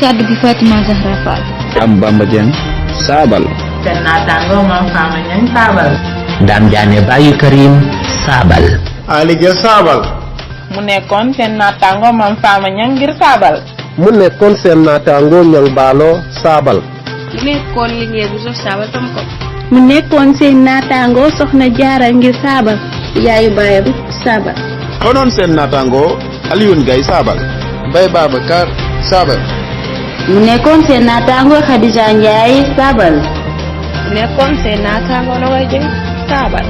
kàddu gi Fatima Zahra Fall. am Bamba Dieng saabal. seen naataango Mame Fama Niang saabal. Dame Diané Baye Karim saabal. Ali Gueye saabal. mu nekkoon seen naataango Mame Fama Niang ngir saabal. mu nekkoon seen naataango Niang Baalo saabal. mu nekkoon liggéey bu sof saabal tam ko. mu nekkoon seen naataango Soxna Jaara ngir saabal. yaayu baayam saabal. konoon seen naataango Alioune Gaye saabal. Mbaye Babacar saabal. mu nekkoon seen naataango Khadija Ndiaye saabal. mu nekkoon seen naataango Nogoy Dieng saabal.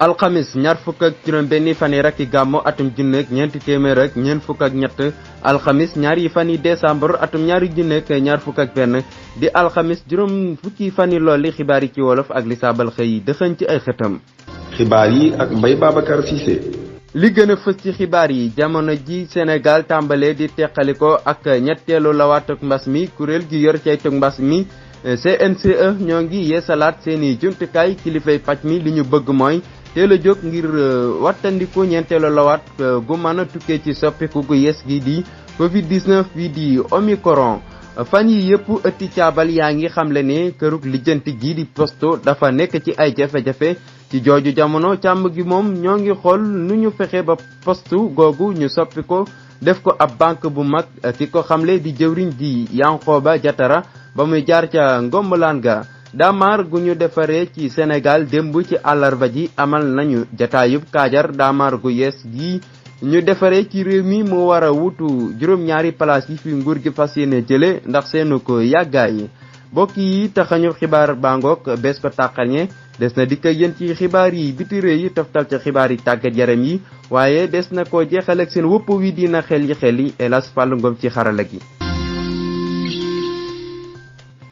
alxamis ñaar fukk ak juróom benni fan yi rakki gàmmo atum junneeg ñeenti téeméer ak ñeent fukk ak ñett alxamis ñaari fan yi décembre atum ñaari junneeg ñaar fukk ak benn di alxamis juróom fukki fan yi looli xibaar yi ci wolof ak li saabal xëy dëxëñ ci ay xëtam. xibaar yi ak Mbaye Babacar Cissé. li gën a fës ci xibaar yi jamono ji Sénégal tàmbalee di teqaliko ak ñetteelu lawaatuk mbas mi kuréel gi yor ceytug mbas mi CNCE ñoo ngi yeesalaat seeni jumtukaay kilifay paj mi li ñu bëgg mooy teel a jóg ngir wattandiku ñeenteelu lawaat gu mën a tukkee ci soppiku gu yes gi di Covid-19 bi di Omicron fan yi yëpp ëtti caabal yaa ngi xamle ne kërug lijjanti gi di posto dafa nekk ci ay jafe-jafe ci jooju jamono càmm gi moom ñoo ngi xool nu ñu fexe ba poste googu ñu soppi ko def ko ab banque bu mag ki ko xamle di jëwriñ di Yankhoba Diattara ba muy jaar ca ngombalaan ga daamaar gu ñu defaree ci Sénégal démb ci àllarba ji amal nañu jataayub kaajar daamaar gu yees gi ñu defaree ci réew mi mu war a wutu juróom-ñaari place yi fi nguur gi fas yéene jële ndax seenu ko yàggaay bokk yi taxañu xibaar bangook bés ko tàqañe des na dikk yéen ci xibaar yi biti réew yi toftal ci xibaar yi tàggat yaram yi waaye des na ko jeexal ak seen wëpp wi dina xel yi Elas Fall Ngom ci xarala gi.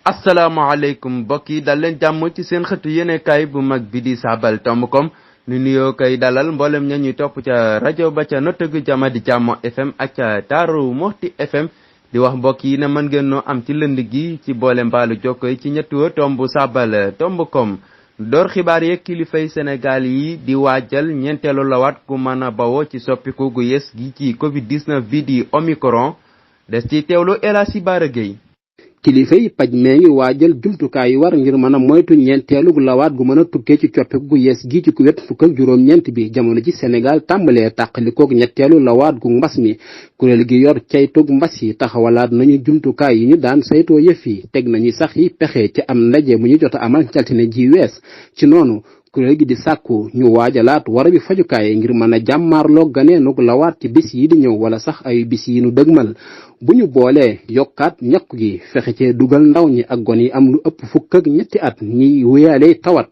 asalaamaaleykum mbokk yi dal leen jàmm ci seen xëtu yéenekaay bu mag bi di saabal.com nu nuyoo koy dalal mboolem ña ñuy topp ca rajo ba ca notëgg jama di jàmmo FM ak ca Daaru Moxti FM di wax mbokk yi ne mën ngeen noo am ci lënd gi ci boole mbaalu jokko yi ci ñetti wa tomb saabal.com door xibaar yeeg kilifay Sénégal yi di waajal ñeenteelu lawaat ku mën a bawoo ci soppiku gu yes gi ci Covid-19 bi di Omicron des ci teewlu El Hadji Bara Gueye. kilifa yi paj mee ngi waajal jumtukaay yi war ngir mën a moytu ñeenteelu lawaat gu mën a tukkee ci coppiku gu yees gi ci Covid fukk ak juróom-ñeent bi jamono ji Sénégal tàmbalee tàqalikoog ñetteelu lawaat gu mbas mi kuréel gi yor ceytug mbas yi taxawalaat nañu jumtukaay yi ñu daan saytoo yëf yi teg nañu sax yi pexe ci am ndaje mu ñu jot a amal caltine ji wees ci noonu kuréel gi di sàkku ñu waajalaat wara bi fajukaay ngir mën a jàmmaarloo ganeenug lawaat ci bis yi di ñëw wala sax ay bis yi nu dëgmal bu ñu boolee yokkaat ñakku gi fexe cee dugal ndaw ñi ak gon yi am lu ëpp fukk ak ñetti at ñi wéyalee tawat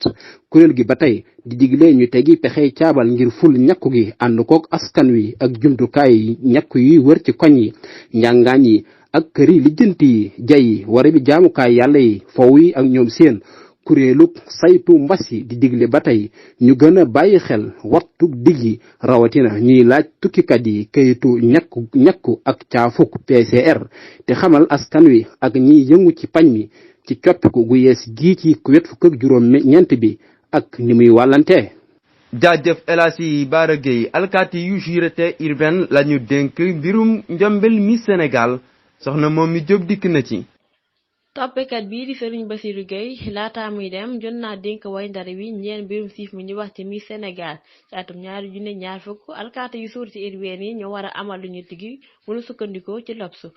kuréel gi ba tey di digle ñu tegi pexey caabal ngir ful ñakku gi ànd kook askan wi ak jumtukaay ñakku yi wër ci koñ yi njàngaan yi ak kër yi lijjanti yi jay yi wara bi jaamukaay yàlla yi fow yi ak ñoom seen kuréelug saytu mbas yi di digle ba tey ñu gën a bàyyi xel wattu dig yi rawatina ñuy laaj tukkikat yi kayitu ñakku ak caafuk PCR te xamal askan wi ak ñiy yëngu ci pañ mi ci coppiku gu yees gii ci Covid fukk ak juróom-ñeent bi ak ni muy wàllantee. jaajëf El Hadji Bara Gueye alkaati yu sûreté urbaine lañu dénk mbirum njombel mi Sénégal soxna moom mi jóg dikk na ci. toppekat bii di Serigne Bassirou Gueye laata muy dem jot naa dénk way ndare wi ñeen mbirum siif mi ñu wax ci mi Sénégal ci atum 2020 alkaati yu suur ci urbaine yi ñoo war a amal lu ñu tigi mënu sukkandikoo ci lopsu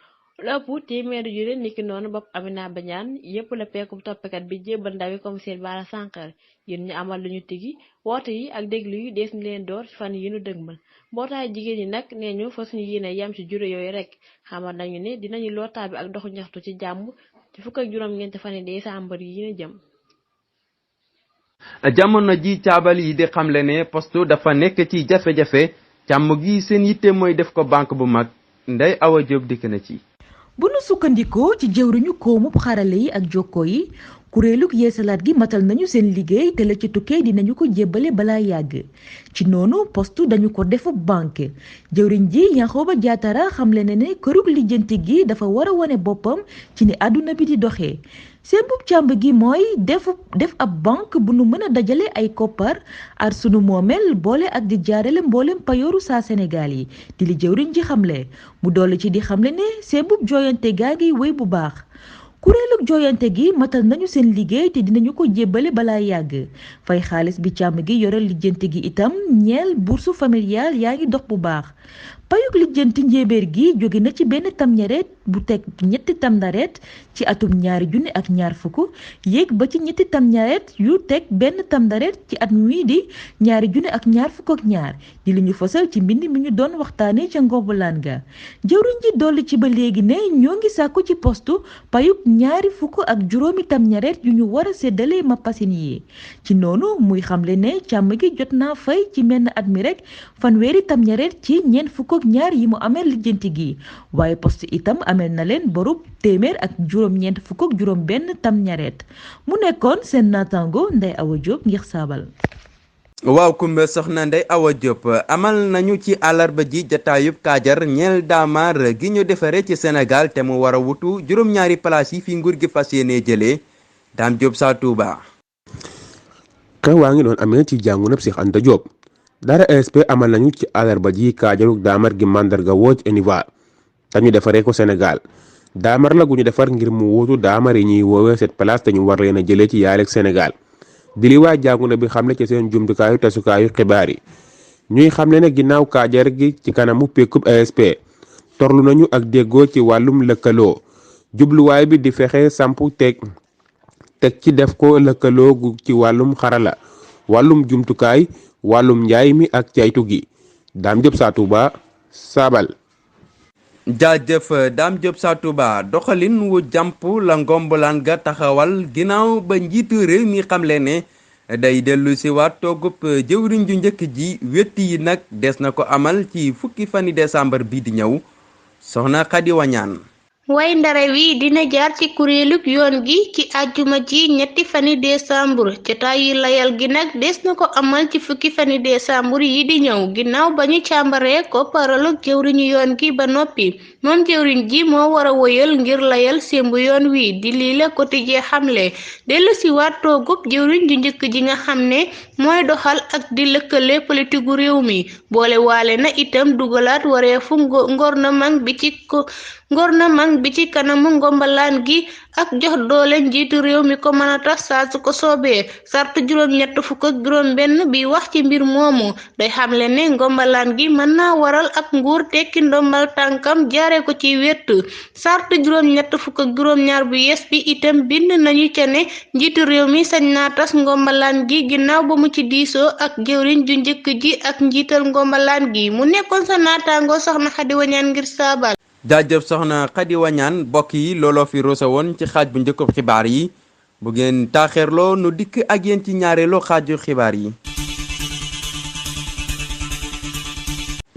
lépp téeméeri jure niki noonu bopp Amina Badiane yépp la peekum toppekat bi jébbal ndawi commissaire Bara Sankar yéen ñu amal lu ñu tigi woote yi ak déglu yi dees ni leen door fan yi ñu dëgmal mbootaay jigéen ñi nag nee ñu fa suñu yéene yam ci jure yooyu rek xamal nañu ne dinañu lootaa bi ak doxu ñaxtu ci jàmm ci fukk ak juróom-ñeenti fan yi décembre yi ñu jëm. jamono ji caabal yi di xamle ne poste dafa nekk ci jafe-jafe càmm gi seen yitte mooy def ko banque bu mag Ndeye Awa Diop dikk na ci. bu nu sukkandikoo ci jëwriñu koomub xarale yi ak jokko yi kuréelug yeesalaat gi matal nañu seen liggéey te la ci tukkee dinañu ko jébbale balaa yàgg ci noonu poste dañu ko defu banque jëwriñ ji Yankhoba Diattara xamle ne ne kërug lijjanti gi dafa war a wane boppam ci ni àdduna bi di doxee seen bub càmb gi mooy def ab banque bu nu mën a dajale ay koppar ar sunu moomeel boole ak di jaarale mboolem payooru saa Sénégal yi di li jëwriñ ji xamle mu dolli ci di xamle ne seen bub jooyante gaa ngi wéy bu baax kuréelug jooyante gi matal nañu seen liggéey te dinañu ko jébbale balaa yàgg fay xaalis bi càmb gi yoral lijjanti gi itam ñeel bourse familiale yaa ngi dox bu baax payug lijjanti njéebéer gi jóge na ci benn tamñareet bu teg ñetti tamnareet ci atum 2020 yéeg ba ci ñetti tamñareet yu teg benn tamnareet ci at mi di 2022 di li ñu fësal ci mbind mi ñu doon waxtaane ca ngombalaan ga jëwriñ ji dolli ci ba léegi ne ñoo ngi sàkku ci postu payug 25 tamñareet yu ñu war a séddale mappasin yi ci noonu muy xamle ne càmm gi jot naa fay ci menn at mi rek fanweeri tamñareet ci 42 yi mu amee lijjanti gi waaye poste itam amel na leen borub téeméer ak juróom benn tamñareet mu nekkoon seen naataango Ndeye Awa Diop ngir saabal. waaw kumbe soxna Ndeye Awa Diop amal nañu ci àllarba ji jataayub kaajar ñeel daamar gi ñu defare ci Sénégal te mu war a wutu juróom-ñaari place yi fi nguur gi fas yéene jëlee Dame Diop sa Touba. xew waa ngi doon amee ci jàngu nab Cheikh Anta Diop dara ESP amal nañu ci àllarba ji kaajaruk daamar gi mandarga Wodj Eniva te ñu defaree ko Sénégal daamar la gu ñu defar ngir mu wuutu daamar yi ñuy woowee cette place te ñu war leen a jëlee ci yaaleeg Sénégal di li waa jàngu na bi xamle ci seen jumtukaayu tasukaayu xibaar yi ñuy xamle ne ginnaaw kaajar gi ci kanamu pekkub ESP torlu nañu ak déggoo ci wàllum lëkkaloo jubluwaay bi di fexe sampu teg ci def ko lëkkaloo gu ci wàllum xarala wàllum jumtukaay wàllum njaay mi ak caytu gi Dame Diop sa Touba saabal. jaajëf Dame Diop sa Touba doxalin wu jàmp la ngombalaan ga taxawal ginnaaw ba njiitu réew mi xamle ne day dellu si waat toogub jëwriñ ju njëkk ji wetti yi nag des na ko amal ci fukki fani décembre bi di ñëw soxna Khady Wañaan way ndare wi dina jaar ci kuréelug yoon gi ci àjjuma ji ñetti fani décembre jotaayu layal gi nag des na ko amal ci fukki fani décembre yi di ñëw ginnaaw ba ñu càmbaree ko paralug jëwriñu yoon gi ba noppi moom jëwriñ ji moo war a woyal ngir layal sémbu yoon wi di lii la quotidien xamle dellu si waat toogub jëwriñ ju njëkk ji nga xam ne mooy doxal ak di lëkkale politigu réew mi boole waale na itam dugalaat wareefu ngornamang bi ci kanamu ngombalaan gi ak jox doole njiitu réew mi ko mën a tax saa su ko soobee sart juróom-benn bi wax ci mbir moomu day xamle ne ngombalaan gi mën naa waral ab nguur tekki ndombal tànkam jaare ko ci wett sart juróom-ñaar bu yes bi itam bind nañu ca ne njiitu réew mi sañ naa tas ngombalaan gi ginnaaw ba mu ci diisoo ak jëwriñ ju njëkk ji ak njiital ngombalaan gi mu nekkoon sa naataango soxna Khady Wañaan ngir saabal. jaajëf soxna Khady Wañaan mbokk yi looloo fi rosa woon ci xaaj bu njëkk xibaar yi bu ngeen taaxeerloo nu dikk ak yéen ci ñaareelu xaaju xibaar yi.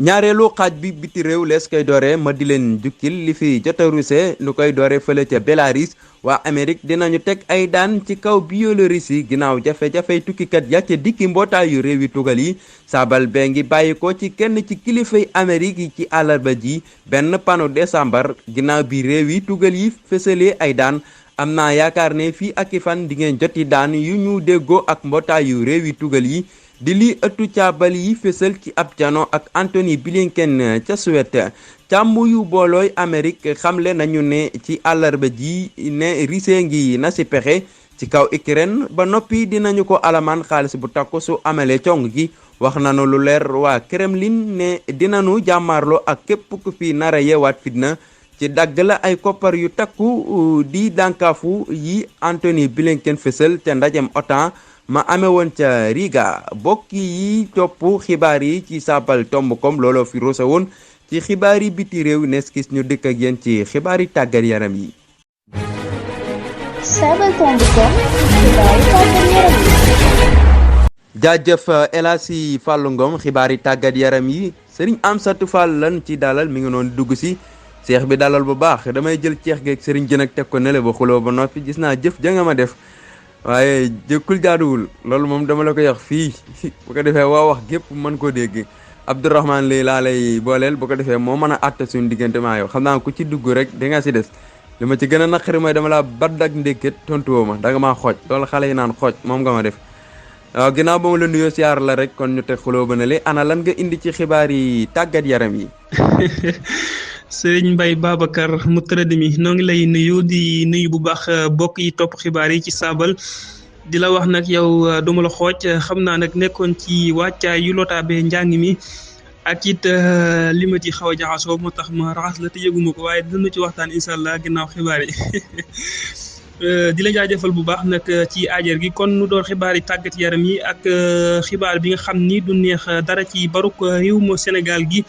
ñaareelu xaaj bi biti réew lees koy doore ma di leen jukkil li fi jota rusé nu koy doore fële ca Bélarus waa Amérique dinañu teg ay daan ci kaw Biélorussie ginnaaw jafe-jafey tukkikat ya ca dikki mbootaayu réewi tugal yi saabal bee ngi bàyyi ko ci kenn ci kilifay Amérique yi ci àllarba ji benn panu décembre ginnaaw bi réewi tugal yi fësalee ay daan am naa yaakaar ne fii ak i fan di ngeen joti daan yu ñu déggoo ak mbootaayu réewi tugal yi di li ëttu caabal yi fësal ci ab jano ak Anthony Blinken ca Suède càmm yu boolooy Amérique xamle nañu ne ci àllarba ji ne Russie ngi na si pexe ci kaw Ukraine ba noppi dinañu ko alamaan xaalis bu takku su amalee cong gi wax nañu lu leer waa Kremlin ne dinañu jàmmaarloo ak képp ku fi nara yeewaat fitna ci dagg la ay koppar yu takku di dànkaafu yi Anthony Blinken fësal ca ndajem OTAN ma amee woon ca Riga bokk yi topp xibaar yi ci saabal.com looloo fi rosa woon ci xibaar yi biti réew neskis ñu dëkk ak yéen ci xibaar yi tàggat yaram yi. saabal.com xibaar yi tàggat yaram yi. jaajëf El Hadji Fallou Ngom xibaar yi tàggat yaram yi Serigne Amsatou Fall lan ci dalal mi ngi noonu dugg si seex bi dalal bu baax damay jël ceex geeg Serigne jën ak teg ko nele ba xuloo ba noppi gis naa jëf ja nga ma def. waaye jëkkul jaaduwul loolu moom dama la koy wax fii bu ko defee waa wax gépp mën koo dégg Abdourahmane lay laa lay booleel bu ko defee moo mën a àtte suñu diggante maa yow xam naa ku ci dugg rek da nga si des li ma ci gën a naqari mooy dama laa badd ak ndékket tontuwoo ma danga maa xooj loolu xale yi naan xooj moom nga ma def waaw ginnaaw ba ma la nuyoo siyaar la rek kon ñu teg xuloo ba ne le ana lan nga indi ci xibaar yi tàggat yaram yi Serigne Mbaye Babacar mu tërëd mi noo ngi lay nuyu di nuyu bu baax bokk yi topp xibaar yi ci saabal di la wax nag yow duma la xooj xam naa nag nekkoon ci wàccaay yu lotaabe njàng mi ak it li ma ci xaw a jaxasoo moo tax ma raxas la te yëguma ko waaye dina ci waxtaan incha allah ginnaaw xibaar yi di la jaajëfal bu baax nag ci aajar gi kon nu doon xibaar yi tàggat yaram yi ak xibaar bi nga xam ni du neex dara ci baruk réew mu Sénégal gi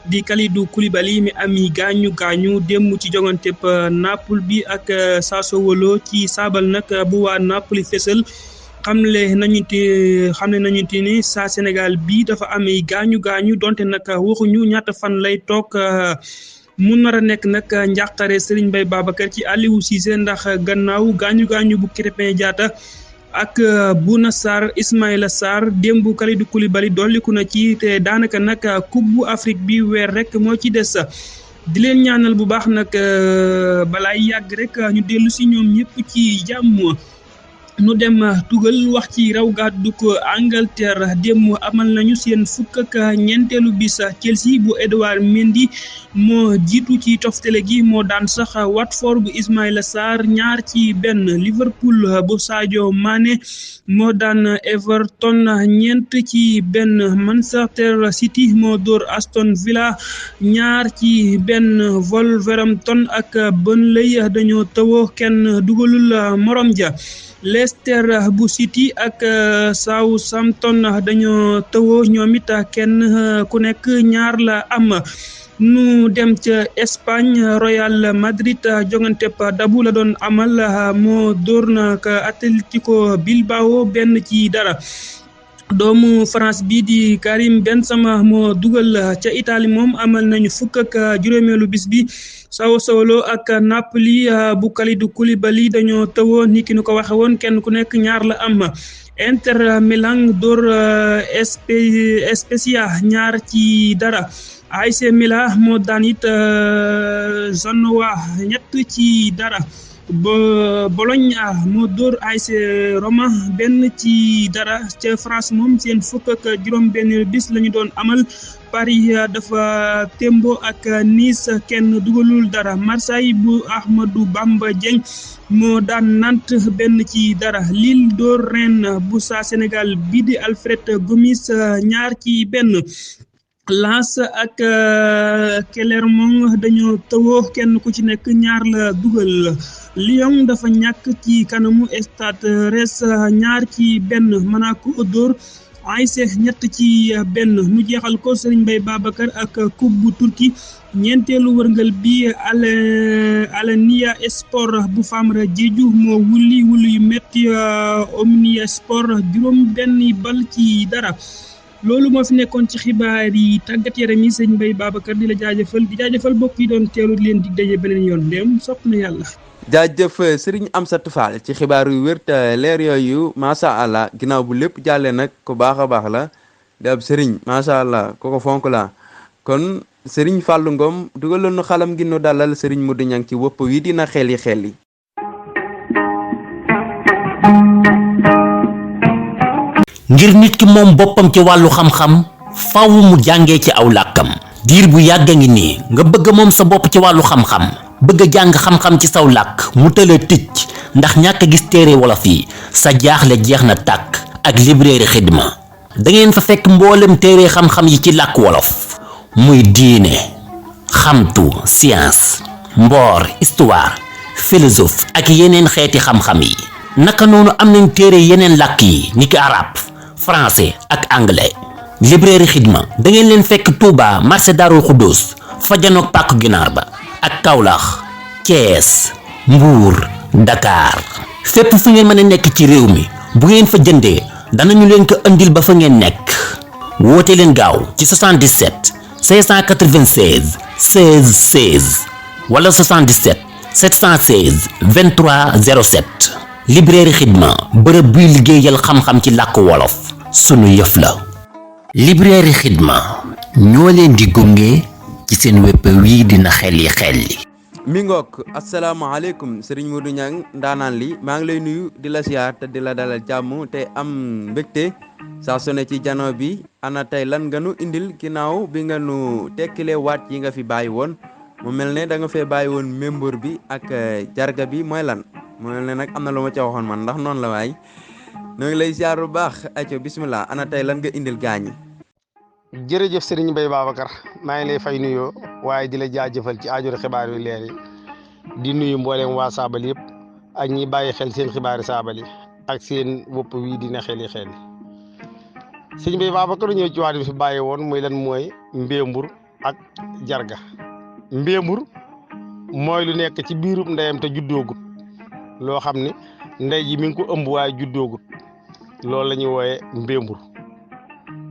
di Kalidou Koulibaly mi ami gaañu démb ci jonganteb Naples bi ak Sassuolo ci saabal nag bu waa Naples fésal xamle nañu te ni saa Sénégal bi dafa amee gaañu donte nag waxuñu ñaata fan lay toog mu nar a nekk nag njàqare Serigne Mbaye Babacar ci Aliou Cissé ndax gannaaw gaañu bu Krépin Diatta ak Bouna Sarr Ismaïla Sarr démb Kalidou Koulibaly dolliku na ci te daanaka nag coupe bu Afrique bi weer rek moo ci des di leen ñaanal bu baax nag balaay yàgg rek ñu dellu si ñoom ñëpp ci jàmm. nu dem tugal wax ci raw gàddu ko Angleterre démb amal nañu seen fukk ak ñeenteelu bis Chelsea bu Edouard Mendy moo jiitu ci toftale gi moo daan sax Watford bu Ismaïla Sarr 2-1 Liverpool bu Sadio Mané moo daan Everton 4-1 Manchester City moo dóor Aston Villa 2-1 Wolverhampton ak Burnley dañoo tawoo kenn dugalul morom ja Leicester bu City ak Southampton dañoo tawoo ñoom it kenn ku nekk ñaar la am nu dem ca Espagne Real Madrid jongante dabu la doon amal moo dóor na ka Atlético Bilbao 1-0 doomu France bi di Karim Benzema moo dugal ca Italie moom amal nañu fukk ak juróomeelu bis bi Sassuolo ak Napoli bu Kalidou Koulibaly dañoo tawoo ni ki nu ko waxe woon kenn ku nekk ñaar la am Inter Milan dóor Spezia 2-0 AC Milan moo daan it Genoa 3-0 Bologna moo dóor AS Roma 1-0 ca France moom seen fukk ak juróom-benn bis lañu doon amal Paris dafa tembo ak Nice kenn dugalul dara Marseille bu Ahmadou Bamba Dieng moo daan Nantes 1-0 Lille dóor Rennes bu saa Sénégal bi di Alfred Gomis 2-1 Lens ak Clermont dañoo tawoo kenn ku ci nekk ñaar la dugal Lyon dafa ñàkk ci kanamu Stade Reims 2-1 Monaco dóor AS 3-1 nu jeexal ko Serigne Mbaye Babacar ak coupe bu Turquie ñeenteelu wërngal bi Alanya Sport bu Famara Diédhiou moo wulli yu metti Omnia Sport 5-0 loolu moo fi nekkoon ci xibaar yi tàggat yaram yi sëñ Mbaye Babacar di la jaajëfal di jaajëfal bokk yi doon teelu di leen dig daje beneen yoon ndéem sopp na yàlla. jaajëf Serigne Amsatou Fall ci xibaar yu wér te leer yooyu macha allah ginnaaw bu lépp jàllee nag ku baax a baax la di ab Serigne macha allah ku ko fonk la kon Serigne Fallou Ngom dugal nu xalam gi nu dalal Serigne Modou Niang ci wopp wi dina xel yi. ngir nit ki moom boppam ci wàllu xam-xam faaw mu jàngee ci aw làkkam diir bu yàgg a ngi nii nga bëgg moom sa bopp ci wàllu xam-xam bëgg a jàng xam-xam ci saw làkk mu tëla ticc ndax ñàkk gis téere wolof yi sa jaaxle jeex na tàkk ak librairie Xidma da ngeen fa fekk mboolem téere xam-xam yi ci làkk wolof muy diine xamtu science mboor histoire philosophe ak yeneen xeeti xam-xam yi naka noonu am nañ téere yeneen làkk yi niki arab français ak anglais librairie Xidma da ngeen leen fekk Touba marché Darou Khoudoss fa janoog pàkku ginaar ba ak Kaolack Thiès Mbour Dakar fépp fu ngeen mën a nekk ci réew mi bu ngeen fa jëndee danañu leen ko andil ba fa ngeen nekk woote leen gaaw ci 77 596 16 16 wala 77 716 23 07 librairie Xidma bërëb buy liggéeyal xam-xam ci làkk wolof sunu yëf la. librairie Xidma ñoo leen di gunge ci seen wépp wii dina xelli. mi ngoog asalaamaaleykum Serigne Modou Niang ndaanaan li maa ngi lay nuyu di la siyaar te di la dalal jàmm te am mbégte saa su ne ci jano bi ana tey lan nga nu indil ginnaaw bi nga nu tekkilee waat yi nga fi bàyyi woon mu mel ne da nga fee bàyyi woon mémbor bi ak jarga bi mooy lan mu mel ne nag am na lu ma ca waxoon man ndax noonu la waay ñoo ngi lay siyaar bu baax aco bismillah ana tey lan nga indil gaañi jërëjëf Serigne Mbaye Babacar maa ngi lay fay nuyoo waaye di la jaajëfal ci aajoor xibaar yu leer yi di nuyu mboolem waa Saabal yëpp ak ñi bàyyi xel seen xibaari Saabal yi ak seen wopp wi dina xel yi Serigne Mbaye Babacar ñëw ci waat bi fi bàyyi woon muy lan mooy mbéembur ak jarga mbéembur mooy lu nekk ci biirub ndeyam te juddoogut loo xam ne ndey ji mi ngi ko ëmb waaye juddoogut loolu la ñuy wooyee mbéembur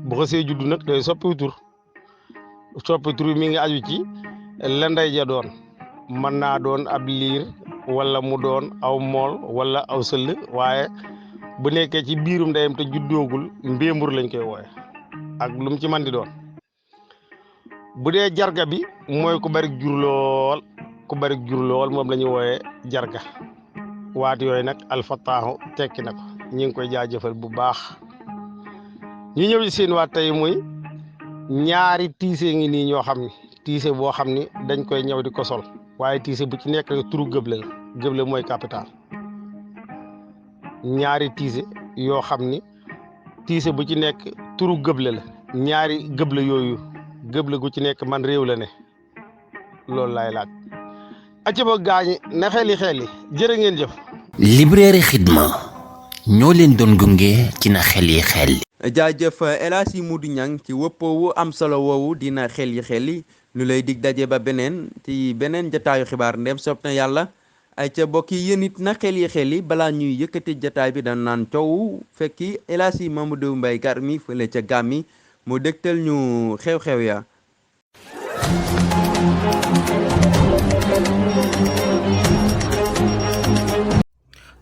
bu xasee juddu nag day soppi tur mi ngi aju ci la ndey ja doon mën naa doon ab liir wala mu doon aw mool wala aw sëll waaye bu nekkee ci biirum ndeyam te juddoogul mbéembur lañ koy wooye ak lu mu ci mën di doon bu dee jarga bi mooy ku bari jur lool moom la ñuy wooyee jarga waat yooyu nag alfataaxu tekki na ko ñu ngi koy jaajëfal bu baax ñu ñëw ci seen waat tey muy ñaari tiise ngi nii ñoo xam ni tiise boo xam ni dañ koy ñëw di ko sol waaye tiise bu ci nekk rek turu gëble mooy capital ñaari tiise yoo xam ni tiise bu ci nekk turu gëble la ñaari gëble yooyu gëble gu ci nekk man réew la ne loolu laay laaj acca ba gaañi na xeli jërë ngeen jëf. librairie Xidma ñoo leen doon gunge ci na xel yi jaajëf El Hadji Modou Niang ci wëppoowu am solo woowu dina xel yi lu lay dig daje ba beneen ci beneen jataayu xibaar ndem sob na yàlla ay ca bokk yi yéen it na xel yi balaa ñuy yëkkati jataay bi dañ naan coow fekki El Hadji Mamadou Mbaye Garmi fële ca Gàmmi mu dégtal ñu xew-xew ya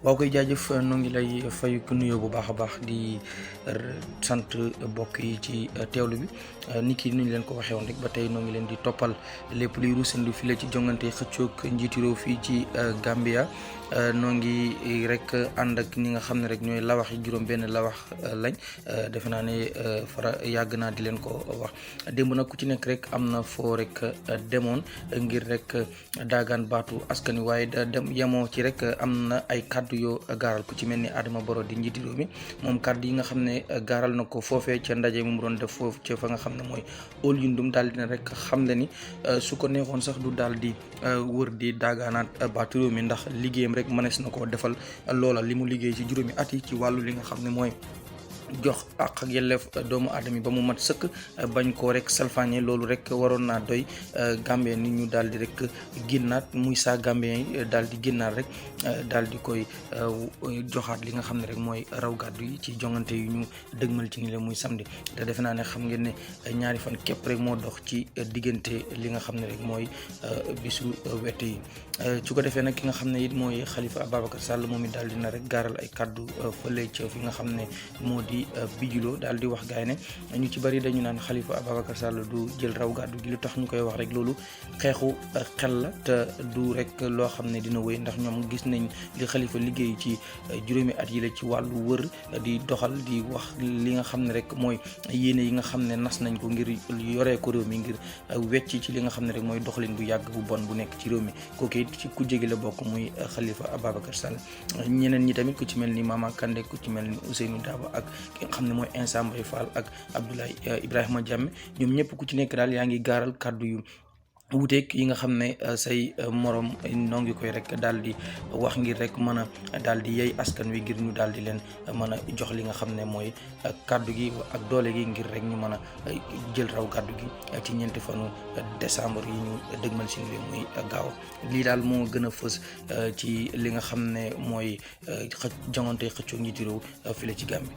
waaw koy jaajëf noo ngi lay fayu ko nuyoo bu baax a baax di sant bokk yi ci teewlu bi nit ki ni ñu leen ko waxee woon rek ba tey noo ngi leen di toppal lépp luy ruusandu fii la ci jongante xëccoog njiitu réew fii ci Gambia noo ngi rek ànd ak ñi nga xam ne rek ñooy lawax yi juróom-benn lawax lañ defe naa ne yàgg naa di leen ko wax démb nag ku ci nekk rek am na foo rek demoon ngir rek daagaan baatu askan wi waaye dem yemoo ci rek am na ay kàddu yoo gaaral ku ci mel ni Adama Barrow di njiiti réew mi moom kàddu yi nga xam ne gaaral na ko foofee ca ndaje mu doon def foofu ca fa nga xam ne mooy Old Yundum daal dina rek xam le ni su ko neexoon sax du daal di wër di daagaanaat baatu réew mi ndax liggéeyam rek mënees na koo defal loola li mu liggéey ci juróomi at yi ci wàllu li nga xam ne mooy jox ak yelleef doomu aadama yi ba mu mat sëkk bañ koo rek salfaañe loolu rek waroon naa doy Gambien ni ñu daal di rek génnaat muy saa Gambien yi daal di génnaat rek daal di koy joxaat li nga xam ne rek mooy raw gàddu yi ci jongante yu ñu dëgmal ci ni la muy samedi te defe naa ne xam ngeen ne ñaari fan képp rek moo dox ci diggante li nga xam ne rek mooy bisu wette yi su ko defee nag ki nga xam ne it mooy Khalifa Ababacar Sall moom it daal dina rek gaaral ay kaddu fële ca fi nga xam ne moo di bijuloo daal di wax gaay ne ñu ci bari dañu naan Khalifa Ababacar Sall du jël raw gàddu gi lu tax ñu koy wax rek loolu xeexu xel la te du rek loo xam ne dina wéy ndax ñoom gis nañ li Khalifa liggéey ci juróomi at yi la ci wàllu wër di doxal di wax li nga xam ne rek mooy yéene yi nga xam ne nas nañ ko ngir yoree ko réew mi ngir wecc ci li nga xam ne rek mooy doxalin bu yàgg bu bon bu nekk ci réew mi kooku it ci ku jégi la bokk muy Khalifa Ababacar Sall ñeneen ñi tamit ku ci mel ni Mama Kandeh ku ci mel ni Ousseynou Daba ak ki nga xam ne mooy Insa Mbaye Fall ak Abdoulaye Ibrahima Jammeh ñoom ñëpp ku ci nekk daal yaa ngi gaaral kàddu yu wuuteeg yi nga xam ne say morom noo ngi koy rek daal di wax ngir rek mën a daal di yey askan wi ngir ñu daal di leen mën a jox li nga xam ne mooy kàddu gi ak doole gi ngir rek ñu mën a jël raw kàddu gi ci ñeenti fanu décembre yi ñu dëgmal si réew muy gaaw lii daal moo gën a fës ci li nga xam ne mooy jongante xëccoo njiitu réew fii la ci Gambie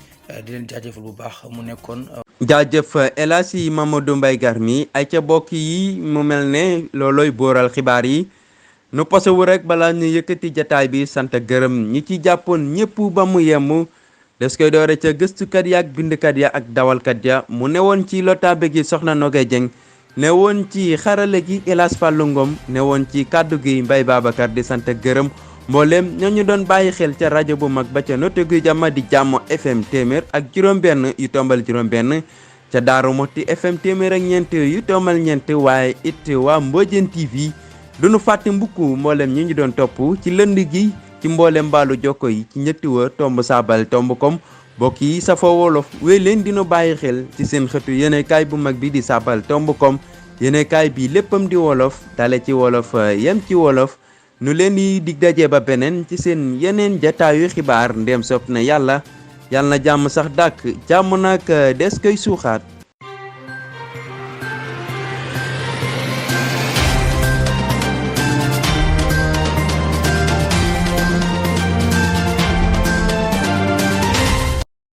di leen jaajëfal bu baax mu nekkoon. jaajëf El Hadji Mamadou Mbaye Garmi ay ca bokk yi mu mel ne loolooy booral xibaar yi nu posewu rek balaa ñu yëkkati jataay bi sant gërëm ñi ci jàppoon ñëpp ba mu yemm des koy doore ca gëstukat ya ak bindkat ya ak dawalkat ya mu newoon ci lotaabe gi soxna Nogay Jeng ne woon ci xarala gi El Hadj Fallou Ngom ne woon ci kàddu gi Mbaye Babacar di sant ak gërëm mboolem ñooñu doon bàyyi xel ca rajo bu mag ba ca note guy jàmma di jàmm FM téeméer ak juróom-benn yu tombal juróom-benn ca Daaru Motti FM téeméer ak ñeent yu tombal ñeent waaye it waa Mbodiène TV duñu fàtte mbukku mboolem ñi ñu doon topp ci lënd gi ci mboolem mbaalu jokko yi ci ñetti wa tomb saabal tomb kom mbokk yi safoo wolof wéy leen dina bàyyi xel ci seen xëtu yéenekaay bu mag bi di saabal tomb kom yéenekaay bi léppam di wolof dale ci wolof yem ci wolof nu leen di dig daje ba beneen ci seen yeneen jataayu xibaar ndéem sopp na yàlla na jàmm sax dàkk jàmm nag des koy suuxaat